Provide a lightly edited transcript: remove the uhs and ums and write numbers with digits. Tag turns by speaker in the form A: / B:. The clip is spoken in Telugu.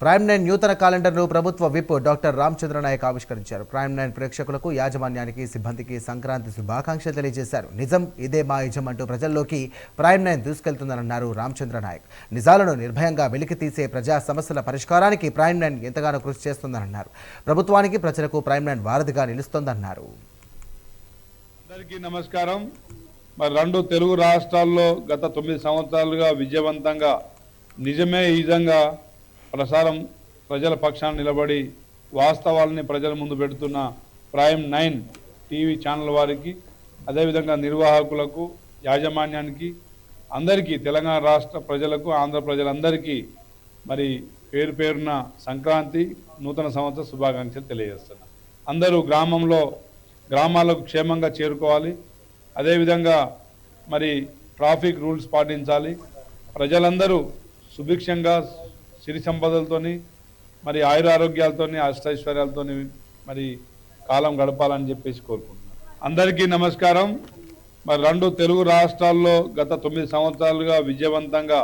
A: ప్రైమ్ 9 నూతన క్యాలెండర్ను ప్రభుత్వ విప్ డాక్టర్ రామచంద్ర నాయక్ ఆవిష్కరించారు. ప్రైమ్ 9 ప్రేక్షకులకు, యాజమాన్యానికి, సిబ్బందికి సంక్రాంతి శుభాకాంక్షలు తెలియజేశారు. నిజం ఇదే మా యజం అంటూ ప్రజల్లోకి ప్రైమ్ 9 దూసుకెళ్తుందన్నారు రామచంద్ర నాయక్. నిజాలను నిర్భయంగా వెలికితీసే ప్రజా సమస్యల పరిష్కారానికి ప్రైమ్ 9 ఎంతగానో కృషి చేస్తుందన్నారు. ప్రభుత్వానికి, ప్రజలకు ప్రైమ్ 9 వారధిగా నిలుస్తోందన్నారు.
B: అందరికీ నమస్కారం. మరి రెండు తెలుగు రాష్ట్రాల్లో గత 9 సంవత్సరాలుగా విజయవంతంగా నిజమే ఈజంగా ప్రసారం ప్రజల పక్షాన నిలబడి వాస్తవాలని ప్రజల ముందు పెడుతున్న ప్రైమ్ 9 టీవీ ఛానల్ వారికి, అదేవిధంగా నిర్వాహకులకు, యాజమాన్యానికి, అందరికీ, తెలంగాణ రాష్ట్ర ప్రజలకు, ఆంధ్ర ప్రజలందరికీ మరి పేరు పేరున సంక్రాంతి నూతన సంవత్సర శుభాకాంక్షలు తెలియజేస్తున్నారు. అందరూ గ్రామాలకు క్షేమంగా చేరుకోవాలి. అదేవిధంగా మరి ట్రాఫిక్ రూల్స్ పాటించాలి. ప్రజలందరూ సుభిక్షంగా సిరి సంపదలతోని మరి ఆయురారోగ్యాలతోని అష్టైశ్వర్యాలతోని మరి కాలం గడపాలని చెప్పేసి కోరుకుంటున్నాను. అందరికీ నమస్కారం. మరి రెండు తెలుగు రాష్ట్రాల్లో గత 9 సంవత్సరాలుగా విజయవంతంగా